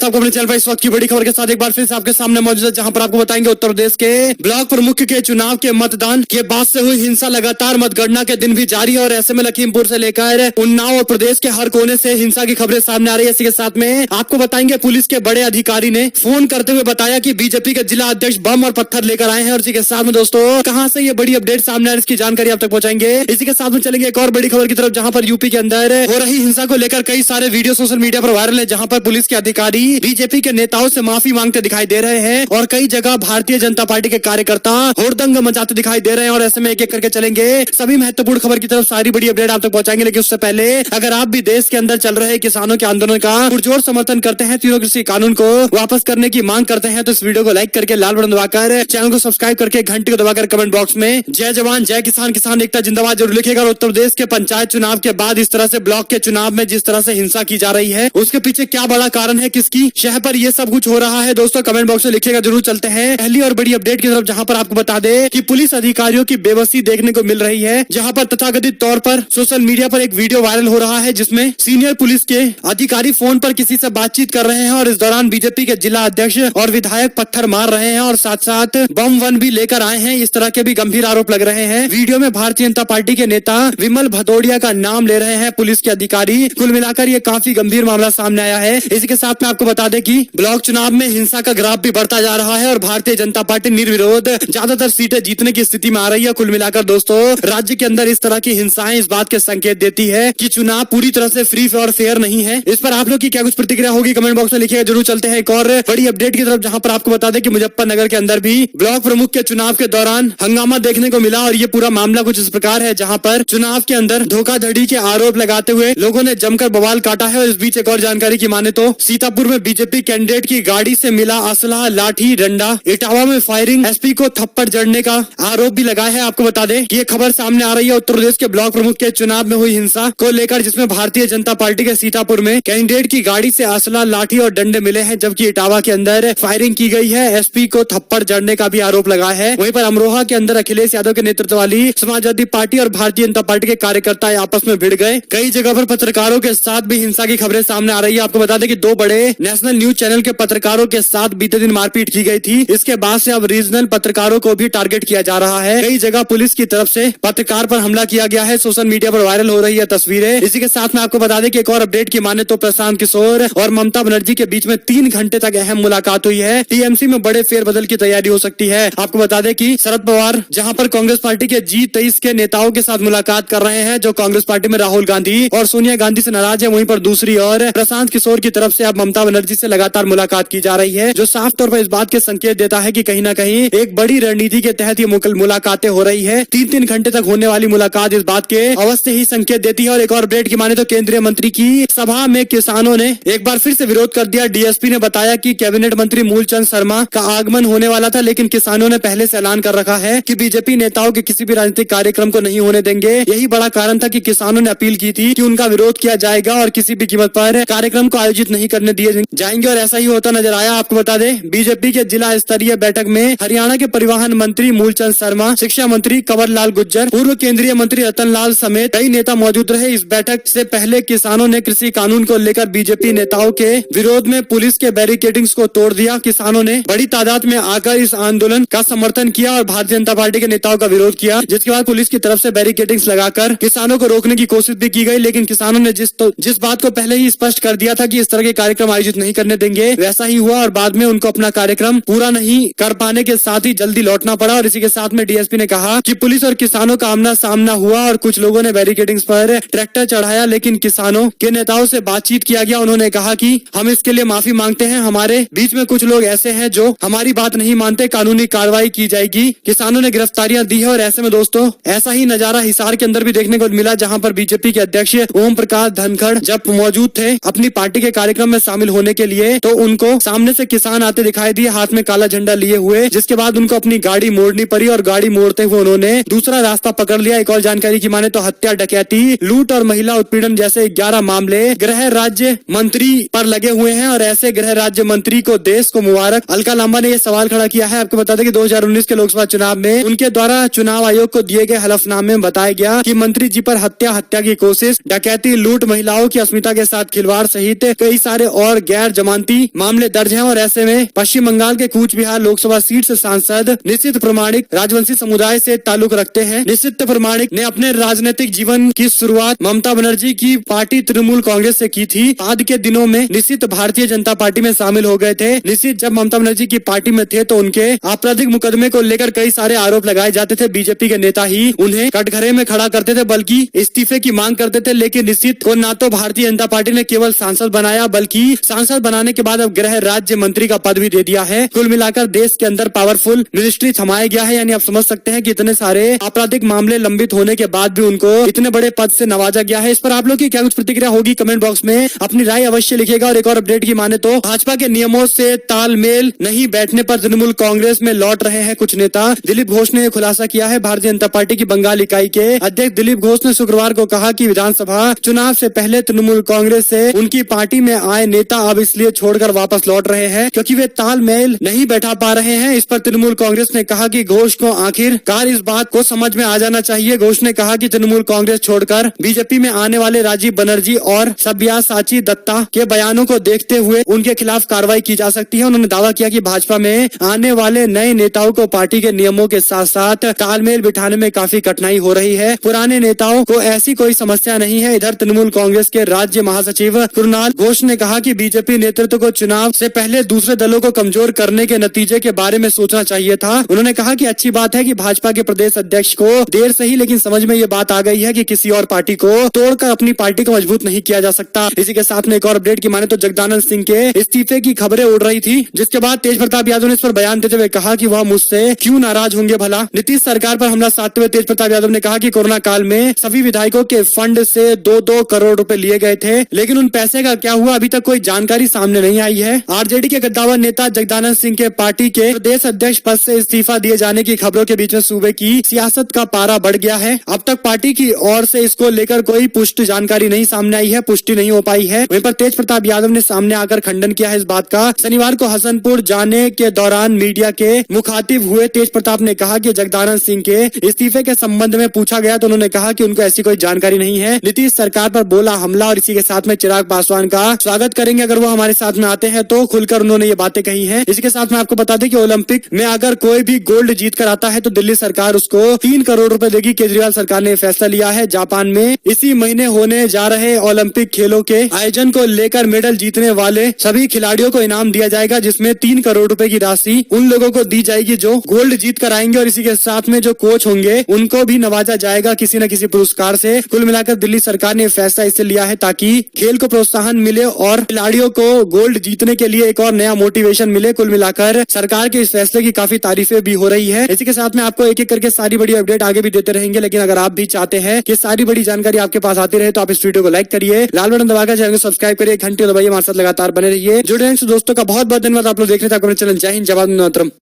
आपको अपने चैनल पर इस वक्त की बड़ी खबर के साथ एक बार फिर से आपके सामने मौजूद है, जहां पर आपको बताएंगे उत्तर प्रदेश के ब्लॉक प्रमुख के चुनाव के मतदान के बाद से हुई हिंसा। लगातार मतगणना के दिन भी जारी है और ऐसे में लखीमपुर से लेकर उन्नाव और प्रदेश के हर कोने से हिंसा की खबरें सामने आ रही है। इसी के साथ में आपको बताएंगे पुलिस के बड़े अधिकारी ने फोन करते हुए बताया कि बीजेपी के जिला अध्यक्ष बम और पत्थर लेकर आए हैं। और इसी के साथ में दोस्तों कहां से ये बड़ी अपडेट सामने आ रही है, इसकी जानकारी आप तक पहुंचाएंगे। इसी के साथ में चलेंगे एक और बड़ी खबर की तरफ, जहां पर यूपी के अंदर हो रही हिंसा को लेकर कई सारे वीडियो सोशल मीडिया पर वायरल है, जहां पर पुलिस के अधिकारी बीजेपी के नेताओं से माफी मांगते दिखाई दे रहे हैं और कई जगह भारतीय जनता पार्टी के कार्यकर्ता हुड़दंग मचाते दिखाई दे रहे हैं। और ऐसे में एक एक करके चलेंगे सभी महत्वपूर्ण खबर की तरफ, सारी बड़ी अपडेट आप तक पहुंचाएंगे। लेकिन उससे पहले अगर आप भी देश के अंदर चल रहे किसानों के आंदोलन का पुरजोर समर्थन करते हैं, तीनों कृषि कानून को वापस करने की मांग करते हैं, तो इस वीडियो को लाइक करके लाल बटन दबाकर चैनल को सब्सक्राइब करके घंटी को दबाकर कमेंट बॉक्स में जय जवान जय किसान, किसान एकता जिंदाबाद जरूर लिखिएगा। और उत्तर प्रदेश के पंचायत चुनाव के बाद इस तरह से ब्लॉक के चुनाव में जिस तरह से हिंसा की जा रही है, उसके पीछे क्या बड़ा कारण है, किसकी शह पर ये सब कुछ हो रहा है, दोस्तों कमेंट बॉक्स में लिखिएगा जरूर। चलते हैं पहली और बड़ी अपडेट की तरफ, जहां पर आपको बता दें कि पुलिस अधिकारियों की बेबसी देखने को मिल रही है, जहां पर तथाकथित तौर पर सोशल मीडिया पर एक वीडियो वायरल हो रहा है, जिसमें सीनियर पुलिस के अधिकारी फोन पर किसी से बातचीत कर रहे हैं और इस दौरान बीजेपी के जिला अध्यक्ष और विधायक पत्थर मार रहे हैं और साथ साथ बम वन भी लेकर आए हैं। इस तरह के भी गंभीर आरोप लग रहे हैं। वीडियो में भारतीय जनता पार्टी के नेता विमल भदौड़िया का नाम ले रहे हैं पुलिस के अधिकारी। कुल मिलाकर ये काफी गंभीर मामला सामने आया है। इसी के साथ में आपको बता दें कि ब्लॉक चुनाव में हिंसा का ग्राफ भी बढ़ता जा रहा है और भारतीय जनता पार्टी निर्विरोध ज्यादातर सीटें जीतने की स्थिति में आ रही है। कुल मिलाकर दोस्तों राज्य के अंदर इस तरह की हिंसाएं इस बात के संकेत देती है कि चुनाव पूरी तरह से फ्री और फेयर नहीं है। इस पर आप लोग की क्या कुछ प्रतिक्रिया होगी, कमेंट बॉक्स में लिखिएगा जरूर। चलते हैं एक और बड़ी अपडेट की तरफ, जहां पर आपको बता दें कि मुजफ्फरनगर के अंदर भी ब्लॉक प्रमुख के चुनाव के दौरान हंगामा देखने को मिला। और ये पूरा मामला कुछ इस प्रकार है, जहां पर चुनाव के अंदर धोखाधड़ी के आरोप लगाते हुए लोगों ने जमकर बवाल काटा है। और इस बीच एक और जानकारी की माने तो सीतापुर में बीजेपी कैंडिडेट की गाड़ी से मिला असला, लाठी, डंडा, इटावा में फायरिंग, एसपी को थप्पड़ जड़ने का आरोप भी लगा है। आपको बता दें कि ये खबर सामने आ रही है उत्तर प्रदेश के ब्लॉक प्रमुख के चुनाव में हुई हिंसा को लेकर, जिसमें भारतीय जनता पार्टी के सीतापुर में कैंडिडेट की गाड़ी से असला, लाठी और डंडे मिले हैं, जबकि इटावा के अंदर फायरिंग की गई है। एसपी को थप्पड़ जड़ने का भी आरोप लगा है। वहीं पर अमरोहा के अंदर अखिलेश यादव के नेतृत्व वाली समाजवादी पार्टी और भारतीय जनता पार्टी के कार्यकर्ता आपस में भिड़ गए। कई जगह पर पत्रकारों के साथ भी हिंसा की खबरें सामने आ रही है। आपको बता दें कि दो बड़े नेशनल न्यूज चैनल के पत्रकारों के साथ बीते दिन मारपीट की गई थी। इसके बाद से अब रीजनल पत्रकारों को भी टारगेट किया जा रहा है। कई जगह पुलिस की तरफ से पत्रकार पर हमला किया गया है। सोशल मीडिया पर वायरल हो रही है तस्वीरें। इसी के साथ में आपको बता दें कि एक और अपडेट की माने तो प्रशांत किशोर और ममता बनर्जी के बीच में 3 घंटे तक अहम मुलाकात हुई है। टीएमसी में बड़े फेरबदल की तैयारी हो सकती है। आपको बता दें कि शरद पवार जहां पर कांग्रेस पार्टी के G23 के नेताओं के साथ मुलाकात कर रहे हैं, जो कांग्रेस पार्टी में राहुल गांधी और सोनिया गांधी से नाराज है, वहीं पर दूसरी ओर प्रशांत किशोर की तरफ से अब ममता बनर्जी से लगातार मुलाकात की जा रही है, जो साफ तौर पर इस बात के संकेत देता है कि कहीं न कहीं एक बड़ी रणनीति के तहत ये मुलाकातें हो रही है। 3-3 घंटे तक होने वाली मुलाकात इस बात के अवश्य ही संकेत देती है। और एक और अपडेट की माने तो केंद्रीय मंत्री की सभा में किसानों ने एक बार फिर से विरोध कर दिया। डीएसपी ने बताया कि कैबिनेट मंत्री मूलचंद शर्मा का आगमन होने वाला था, लेकिन किसानों ने पहले से ऐलान कर रखा है कि बीजेपी नेताओं के किसी भी राजनीतिक कार्यक्रम को नहीं होने देंगे। यही बड़ा कारण था कि किसानों ने अपील की थी कि उनका विरोध किया जाएगा और किसी भी कीमत पर कार्यक्रम को आयोजित नहीं करने दिए जाएंगे, और ऐसा ही होता नजर आया। आपको बता दें बीजेपी के जिला स्तरीय बैठक में हरियाणा के परिवहन मंत्री मूलचंद शर्मा, शिक्षा मंत्री कंवर लाल गुर्जर, पूर्व केंद्रीय मंत्री रतन लाल समेत कई नेता मौजूद रहे। इस बैठक से पहले किसानों ने कृषि कानून को लेकर बीजेपी नेताओं के विरोध में पुलिस के बैरिकेडिंग्स को तोड़ दिया। किसानों ने बड़ी तादाद में आकर इस आंदोलन का समर्थन किया और भारतीय जनता पार्टी के नेताओं का विरोध किया, जिसके बाद पुलिस की तरफ से बैरिकेडिंग्स लगाकर किसानों को रोकने की कोशिश भी की गई। लेकिन किसानों ने जिस बात को पहले ही स्पष्ट कर दिया था कि इस तरह के कार्यक्रम आयोजित नहीं करने देंगे, वैसा ही हुआ और बाद में उनको अपना कार्यक्रम पूरा नहीं कर पाने के साथ ही जल्दी लौटना पड़ा। और इसी के साथ में डीएसपी ने कहा कि पुलिस और किसानों का आमना सामना हुआ और कुछ लोगों ने बैरिकेडिंग्स पर ट्रैक्टर चढ़ाया, लेकिन किसानों के नेताओं से बातचीत किया गया। उन्होंने कहा कि हम इसके लिए माफी मांगते हैं, हमारे बीच में कुछ लोग ऐसे हैं जो हमारी बात नहीं मानते, कानूनी कार्रवाई की जाएगी। किसानों ने गिरफ्तारियां दी है। और ऐसे में दोस्तों ऐसा ही नजारा हिसार के अंदर भी देखने को मिला, जहां पर बीजेपी के अध्यक्ष ओम प्रकाश धनखड़ जब मौजूद थे अपनी पार्टी के कार्यक्रम में शामिल होने के लिए, तो उनको सामने से किसान आते दिखाई दिए हाथ में काला झंडा लिए हुए, जिसके बाद उनको अपनी गाड़ी मोड़नी पड़ी और गाड़ी मोड़ते हुए उन्होंने दूसरा रास्ता पकड़ लिया। एक और जानकारी की माने तो हत्या, डकैती, लूट और महिला उत्पीड़न जैसे 11 मामले गृह राज्य मंत्री पर लगे हुए हैं और ऐसे गृह राज्य मंत्री को देश को मुबारक। अलका लांबा ने यह सवाल खड़ा किया है। आपको बता दें कि 2019 के लोकसभा चुनाव में उनके द्वारा चुनाव आयोग को दिए गए हलफनामे में बताया गया कि मंत्री जी पर हत्या की कोशिश, डकैती, लूट, महिलाओं की अस्मिता के साथ खिलवाड़ सहित कई सारे और गैर जमानती मामले दर्ज हैं और ऐसे में पश्चिम बंगाल के कूच बिहार लोकसभा सीट से सांसद निशित प्रमाणिक राजवंशी समुदाय से ताल्लुक रखते हैं। निशित प्रमाणिक ने अपने राजनीतिक जीवन की शुरुआत ममता बनर्जी की पार्टी तृणमूल कांग्रेस से की थी। बाद के दिनों में निशित भारतीय जनता पार्टी में शामिल हो गए थे। निशित जब ममता बनर्जी की पार्टी में थे तो उनके आपराधिक मुकदमे को लेकर कई सारे आरोप लगाए जाते थे। बीजेपी के नेता ही उन्हें कटघरे में खड़ा करते थे, बल्कि इस्तीफे की मांग करते थे। लेकिन निशित को न तो भारतीय जनता पार्टी ने केवल सांसद बनाया, बल्कि सांसद बनाने के बाद अब गृह राज्य मंत्री का पद भी दे दिया है। कुल मिलाकर देश के अंदर पावरफुल मिनिस्ट्री थमाया गया है। यानी आप समझ सकते हैं कि इतने सारे आपराधिक मामले लंबित होने के बाद भी उनको इतने बड़े पद से नवाजा गया है। इस पर आप लोग की क्या कुछ प्रतिक्रिया होगी कमेंट बॉक्स में अपनी राय अवश्य लिखिएगा। और एक और अपडेट की माने तो भाजपा के नियमों से तालमेल नहीं बैठने पर तृणमूल कांग्रेस में लौट रहे हैं कुछ नेता। दिलीप घोष ने खुलासा किया है। भारतीय जनता पार्टी की बंगाल इकाई के अध्यक्ष दिलीप घोष ने शुक्रवार को कहा कि विधानसभा चुनाव से पहले तृणमूल कांग्रेस से उनकी पार्टी में आए नेता अब इसलिए छोड़कर वापस लौट रहे हैं क्योंकि वे तालमेल नहीं बैठा पा रहे हैं। इस पर तृणमूल कांग्रेस ने कहा कि घोष को आखिरकार इस बात को समझ में आ जाना चाहिए। घोष ने कहा कि तृणमूल कांग्रेस छोड़कर बीजेपी में आने वाले राजीव बनर्जी और सब्यासाची दत्ता के बयानों को देखते हुए उनके खिलाफ कार्रवाई की जा सकती है। उन्होंने दावा किया कि भाजपा में आने वाले नए नेताओं को पार्टी के नियमों के साथ साथ तालमेल बिठाने में काफी कठिनाई हो रही है। पुराने नेताओं को ऐसी कोई समस्या नहीं है। इधर तृणमूल कांग्रेस के राज्य महासचिव कुणाल घोष ने कहा कि बीजेपी नेतृत्व को चुनाव से पहले दूसरे दलों को कमजोर करने के नतीजे के बारे में सोचना चाहिए था। उन्होंने कहा कि अच्छी बात है कि भाजपा के प्रदेश अध्यक्ष को देर से ही लेकिन समझ में ये बात आ गई है कि किसी और पार्टी को तोड़कर अपनी पार्टी को मजबूत नहीं किया जा सकता। इसी के साथ में एक और अपडेट की माने तो जगदानंद सिंह के इस्तीफे की खबरें उड़ रही थी, जिसके बाद तेज प्रताप यादव ने इस पर बयान देते हुए कहा कि वह मुझसे क्यों नाराज होंगे भला। नीतीश सरकार पर हमला साधते हुए तेज प्रताप यादव ने कहा कि कोरोना काल में सभी विधायकों के फंड से 2-2 करोड़ रुपए लिए गए थे, लेकिन उन पैसे का क्या हुआ अभी तक कोई जानकारी सामने नहीं आई है। आरजेडी के गद्दावर नेता जगदानंद सिंह के पार्टी के प्रदेश अध्यक्ष पद से इस्तीफा दिए जाने की खबरों के बीच में सूबे की सियासत का पारा बढ़ गया है। अब तक पार्टी की ओर से इसको लेकर कोई पुष्टि जानकारी नहीं सामने आई है, पुष्टि नहीं हो पाई है। वहीं पर तेज प्रताप यादव ने सामने आकर खंडन किया है इस बात का। शनिवार को हसनपुर जाने के दौरान मीडिया के मुखातिब हुए तेज प्रताप ने कहा कि जगदानंद सिंह के इस्तीफे के संबंध में पूछा गया तो उन्होंने कहा कि उनको ऐसी कोई जानकारी नहीं है। नीतीश सरकार पर बोला हमला और इसी के साथ में चिराग पासवान का स्वागत करेंगे अगर वो हमारे साथ में आते हैं तो, खुलकर उन्होंने ये बातें कही हैं। इसी के साथ में आपको बता दें कि ओलंपिक में अगर कोई भी गोल्ड जीत कर आता है तो दिल्ली सरकार उसको 3 करोड़ रुपए देगी। केजरीवाल सरकार ने फैसला लिया है। जापान में इसी महीने होने जा रहे ओलंपिक खेलों के आयोजन को लेकर मेडल जीतने वाले सभी खिलाड़ियों को इनाम दिया जाएगा, जिसमें 3 करोड़ रुपए की राशि उन लोगों को दी जाएगी जो गोल्ड जीत कर आएंगे और इसी के साथ में जो कोच होंगे उनको भी नवाजा जाएगा किसी न किसी पुरस्कार से। कुल मिलाकर दिल्ली सरकार ने फैसला इससे लिया है ताकि खेल को प्रोत्साहन मिले और खिलाड़ियों को गोल्ड जीतने के लिए एक और नया मोटिवेशन मिले। कुल मिलाकर सरकार के इस फैसले की काफी तारीफें भी हो रही है। इसी के साथ में आपको एक एक करके सारी बड़ी अपडेट आगे भी देते रहेंगे, लेकिन अगर आप भी चाहते हैं कि सारी बड़ी जानकारी आपके पास आती रहे तो आप इस वीडियो को लाइक करिए, लाल बटन दबाकर चैनल को सब्सक्राइब करिए, घंटी दबाइए, हमारे साथ लगातार बने रहिए। जुड़े रहें दोस्तों का बहुत बहुत धन्यवाद। आप लोग देख रहे थे आपका चैनल। जय हिंद, जय भारत, वंदे मातरम।